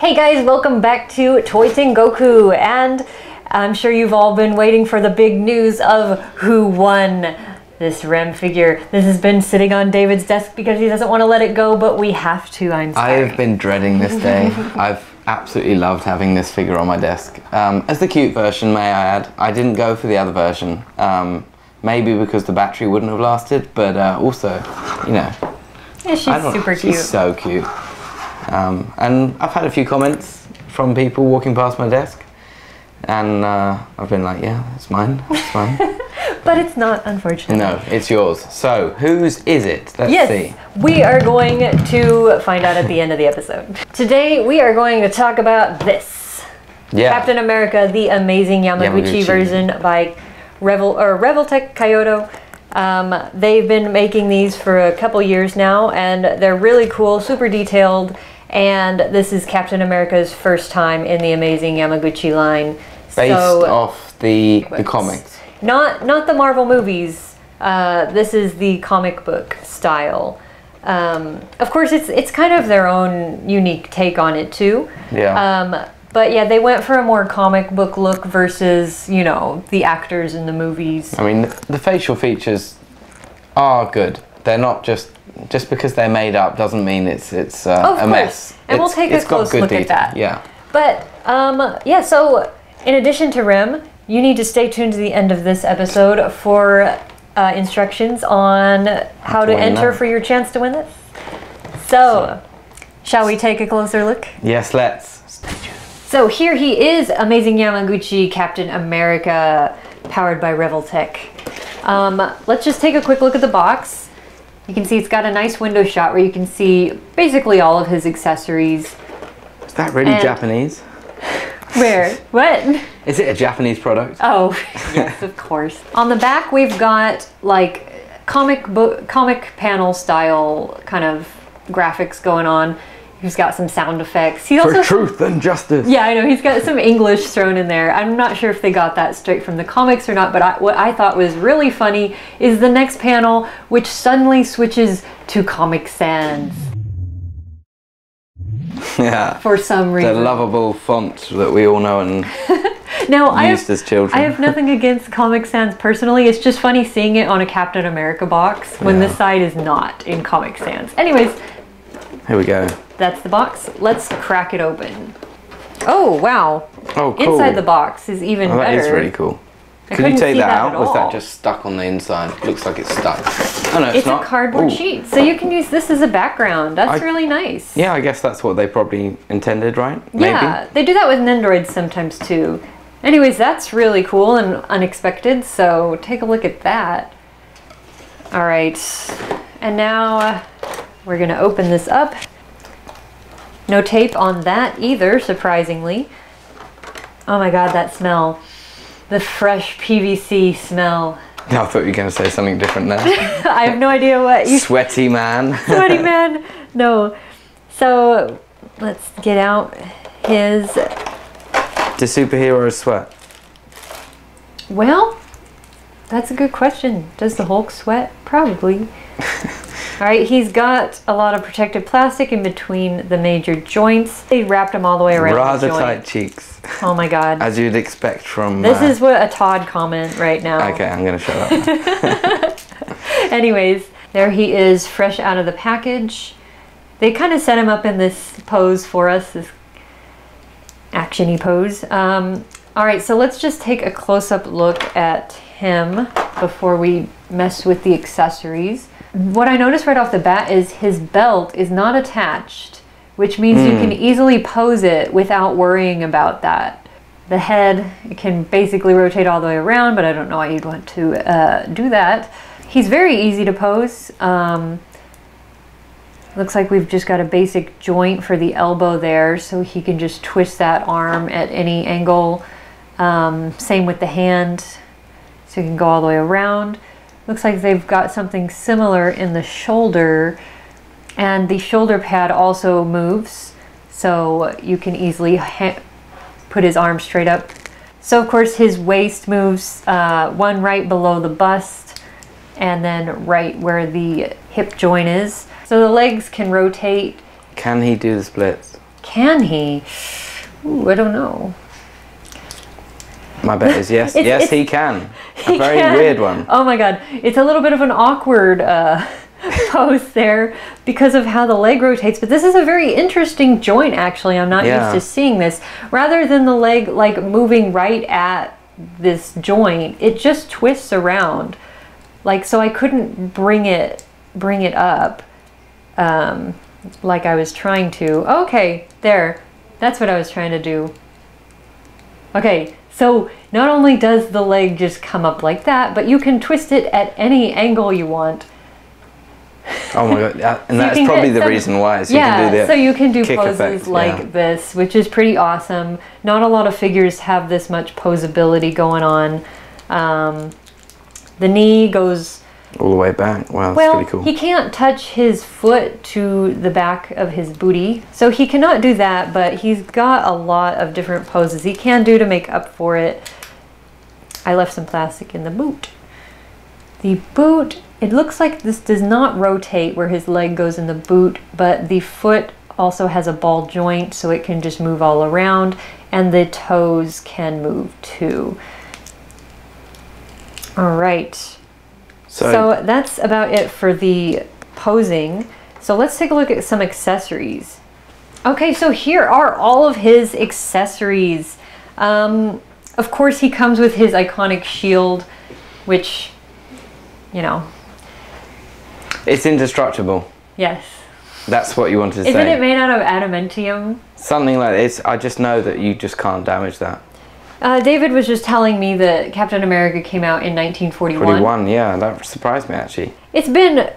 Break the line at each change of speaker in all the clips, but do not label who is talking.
Hey guys, welcome back to Toy Tengoku, and I'm sure you've all been waiting for the big news of who won this Rem figure. This has been sitting on David's desk because he doesn't want to let it go, but we have to. I'm sorry.
I've been dreading this day. I've absolutely loved having this figure on my desk. As the cute version, may I add, I didn't go for the other version. Maybe because the battery wouldn't have lasted, but also, you know.
Yeah, she's super cute.
She's so cute. And I've had a few comments from people walking past my desk, and I've been like, yeah, it's mine, it's mine.
But it's not, unfortunately.
No, it's yours. So, whose is it? Let's see.
We are going to find out at the end of the episode. Today, we are going to talk about this.
Yeah.
Captain America, the amazing Yamaguchi version by Revoltech Kyoto. They've been making these for a couple years now, and they're really cool, super detailed. And this is Captain America's first time in the amazing Yamaguchi line.
Based off the comics.
Not the Marvel movies. This is the comic book style. Of course, it's kind of their own unique take on it too.
Yeah.
But yeah, they went for a more comic book look versus, you know, the actors in the movies.
I mean, the facial features are good. They're not just because they're made up doesn't mean it's a mess.
And we'll take a close look at that.
Yeah.
But yeah, so in addition to Rem, you need to stay tuned to the end of this episode for instructions on how to enter for your chance to win this. So, shall we take a closer look?
Yes, let's.
So here he is, amazing Yamaguchi Captain America, powered by Revoltech. Let's just take a quick look at the box. You can see it's got a nice window shot where you can see basically all of his accessories.
Is that really Japanese?
Where? What?
Is it a Japanese product?
Oh, yes, of course. On the back, we've got like comic panel style kind of graphics going on. He's got some sound effects. He's
For truth and justice.
Yeah, I know. He's got some English thrown in there. I'm not sure if they got that straight from the comics or not, but what I thought was really funny is the next panel, which suddenly switches to Comic Sans.
Yeah.
For some reason.
The lovable font that we all know and used as children.
I have nothing against Comic Sans personally. It's just funny seeing it on a Captain America box when this side is not in Comic Sans. Anyways.
Here we go.
That's the box. Let's crack it open. Oh, wow.
Oh, cool.
Inside the box is even better.
That is really cool. Can you take that out? Or is that just stuck on the inside? Looks like it's stuck. Oh, no, it's not.
It's a cardboard sheet. So you can use this as a background. That's really nice.
Yeah, I guess that's what they probably intended, right? Maybe.
Yeah, they do that with Nendoroids sometimes too. Anyways, that's really cool and unexpected. So take a look at that. All right. And now we're going to open this up. No tape on that either, surprisingly. Oh my god, that smell. The fresh PVC smell.
I thought you were going to say something different there.
I have no idea what you...
Sweaty man.
Sweaty man. No. So, let's get out his...
Do superheroes sweat?
Well, that's a good question. Does the Hulk sweat? Probably. Alright, he's got a lot of protective plastic in between the major joints. They wrapped them all the way around
Rather
the joint.
tight cheeks.
Oh my god.
As you'd expect from...
This is what a Todd comment right now.
Okay, I'm going to shut up.
Anyways, there he is, fresh out of the package. They kind of set him up in this pose for us, this action-y pose. Alright, so let's just take a close-up look at him before we mess with the accessories. What I noticed right off the bat is his belt is not attached, which means you can easily pose it without worrying about that. The head can basically rotate all the way around, but I don't know why you'd want to do that. He's very easy to pose. Looks like we've just got a basic joint for the elbow there, so he can just twist that arm at any angle. Same with the hand, so he can go all the way around. Looks like they've got something similar in the shoulder, and the shoulder pad also moves, so you can easily put his arm straight up. So of course his waist moves, one right below the bust, and then right where the hip joint is. So the legs can rotate.
Can he do the splits?
Can he? Ooh, I don't know.
My bet is yes. Yes, he can. A very weird one.
Oh my god. It's a little bit of an awkward pose there because of how the leg rotates. But this is a very interesting joint, actually. I'm not used to seeing this. Rather than the leg like moving right at this joint, it just twists around. Like, so I couldn't bring it up like I was trying to. Okay, there. That's what I was trying to do. Okay. So not only does the leg just come up like that, but you can twist it at any angle you want.
Oh my god, and that's probably the reason why. So
you can do poses like this, which is pretty awesome. Not a lot of figures have this much posability going on. The knee goes
all the way back. Wow, that's pretty cool.
He can't touch his foot to the back of his booty, so he cannot do that, but he's got a lot of different poses he can do to make up for it. I left some plastic in the boot. The boot, it looks like this does not rotate where his leg goes in the boot, but the foot also has a ball joint, so it can just move all around, and the toes can move too. All right. So that's about it for the posing. So let's take a look at some accessories. Okay, so here are all of his accessories. Of course, he comes with his iconic shield, which, you know.
It's indestructible.
Yes.
That's what you wanted to say.
Isn't it made out of adamantium?
Something like this. I just know that you just can't damage that.
David was just telling me that Captain America came out in 1941.
41, yeah, that surprised me actually.
It's been,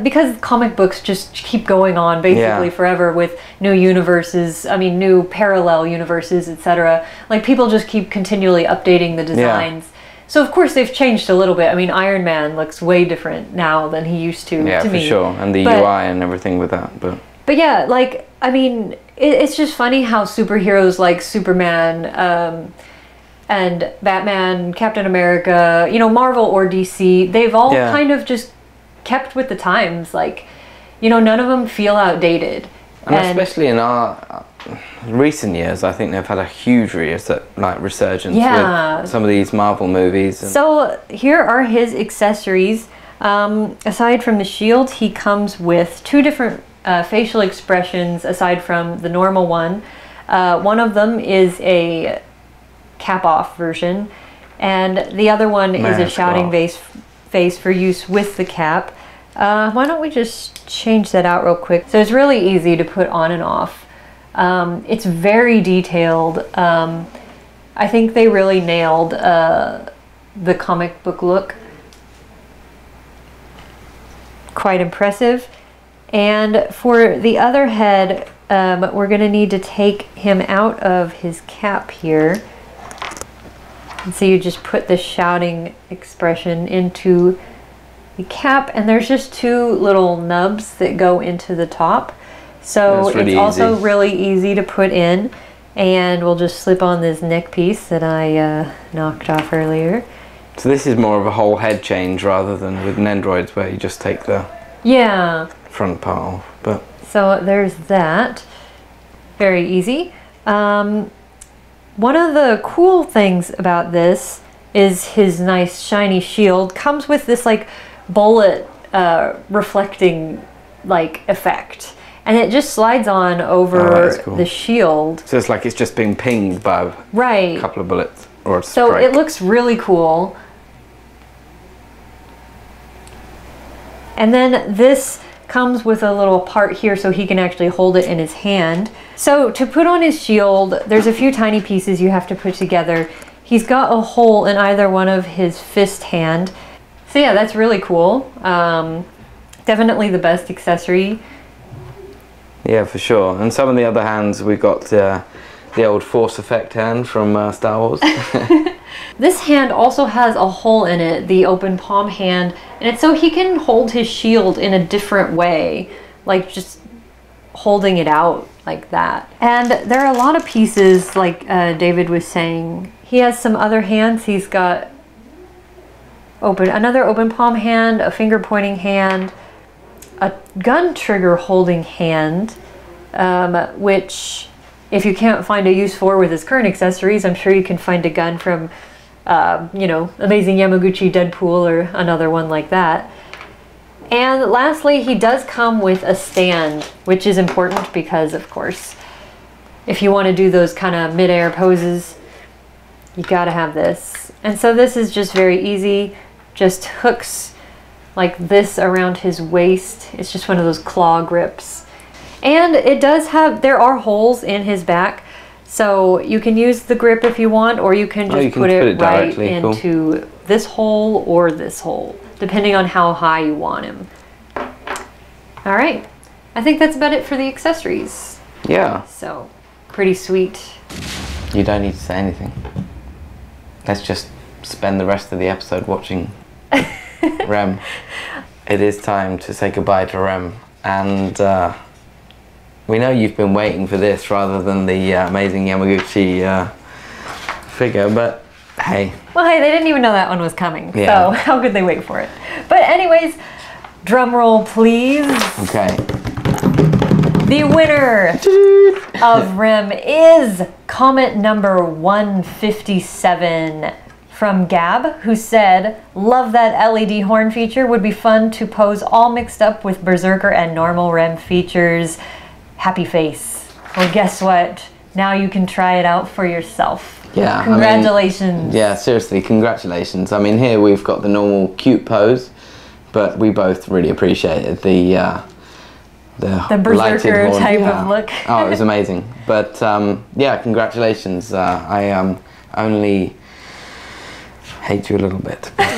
because comic books just keep going on basically forever with new universes, I mean new parallel universes, etc. Like people just keep continually updating the designs. Yeah. So of course they've changed a little bit. I mean Iron Man looks way different now than he used to me.
Yeah, for sure, and the UI and everything with that. But
yeah, like, I mean, it's just funny how superheroes like Superman, and Batman, Captain America, you know, Marvel or DC, they've all kind of just kept with the times. Like, you know, none of them feel outdated.
And especially in our recent years, I think they've had a huge resurgence with some of these Marvel movies.
So here are his accessories. Aside from the shield, he comes with two different facial expressions aside from the normal one. One of them is a cap-off version, and the other one is a shouting face for use with the cap. Why don't we just change that out real quick? So it's really easy to put on and off. It's very detailed. I think they really nailed the comic book look. Quite impressive. And for the other head, we're going to need to take him out of his cap here. And so you just put the shouting expression into the cap, and there's just two little nubs that go into the top. So it's also really easy to put in, and we'll just slip on this neck piece that I knocked off earlier.
So this is more of a whole head change rather than with Nendroids where you just take the front part off. But
so there's that. Very easy. One of the cool things about this is his nice shiny shield comes with this like bullet reflecting like effect, and it just slides on over the shield.
So it's like it's just being pinged by a couple of bullets or a strike.
So it looks really cool. And then this comes with a little part here so he can actually hold it in his hand. So to put on his shield, there's a few tiny pieces you have to put together. He's got a hole in either one of his fist hand. So yeah, that's really cool. Definitely the best accessory.
Yeah, for sure. And some of the other hands, we've got the old force effect hand from Star Wars.
This hand also has a hole in it, the open palm hand, and it's so he can hold his shield in a different way, like just holding it out like that. And there are a lot of pieces, like David was saying. He has some other hands. He's got another open palm hand, a finger pointing hand, a gun trigger holding hand, which if you can't find a use for with his current accessories, I'm sure you can find a gun from, you know, Amazing Yamaguchi Deadpool or another one like that. And lastly, he does come with a stand, which is important because, of course, if you want to do those kind of mid-air poses, you gotta have this. And so this is just very easy, just hooks like this around his waist. It's just one of those claw grips. And it does have, there are holes in his back, so you can use the grip if you want, or you can just put it right into this hole or this hole, depending on how high you want him. All right, I think that's about it for the accessories.
Yeah.
So, pretty sweet.
You don't need to say anything. Let's just spend the rest of the episode watching Rem. It is time to say goodbye to Rem, and we know you've been waiting for this rather than the Amazing Yamaguchi figure, but hey.
Well, hey, they didn't even know that one was coming,
yeah.
So how could they wait for it? But anyways, drum roll please.
Okay.
The winner of Rem is comment number 157 from Gab, who said, love that LED horn feature, would be fun to pose all mixed up with Berserker and normal Rem features. Happy face. Well, guess what? Now you can try it out for yourself.
Yeah.
Congratulations.
I mean, yeah, seriously, congratulations. I mean, here we've got the normal cute pose, but we both really appreciated the
Berserker type of look.
Oh, it was amazing. But yeah, congratulations. I only hate you a little bit. But,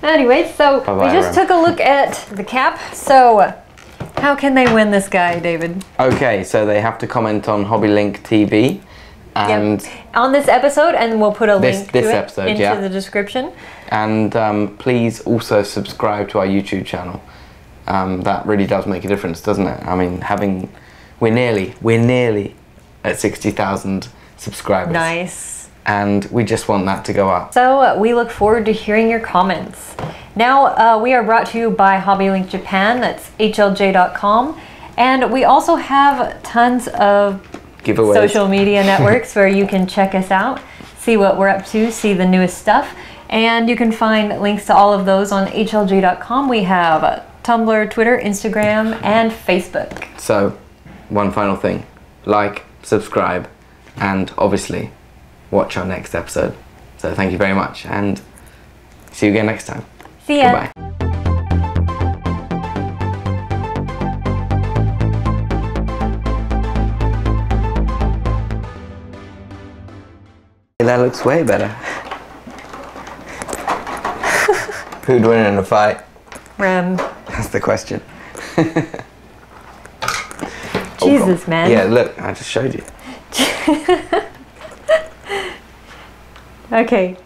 anyway, so
bye-bye,
we just took a look at the cap. So how can they win this guy, David?
Okay, so they have to comment on HobbyLink TV. And
on this episode, and we'll put a link to it into the description. And
please also subscribe to our YouTube channel. That really does make a difference, doesn't it? I mean, we're nearly at 60,000 subscribers.
Nice.
And we just want that to go up.
So we look forward to hearing your comments. Now we are brought to you by HobbyLink Japan. That's HLJ.com, and we also have tons of
giveaways,
social media networks where you can check us out, see what we're up to, see the newest stuff, and you can find links to all of those on HLJ.com. We have Tumblr, Twitter, Instagram, and Facebook.
So, one final thing. Like, subscribe, and obviously, watch our next episode. So thank you very much, and see you again next time.
See ya.
Goodbye. That looks way better. Who'd win in a fight?
Rem.
That's the question.
Jesus, man.
Yeah, look, I just showed you.
Okay.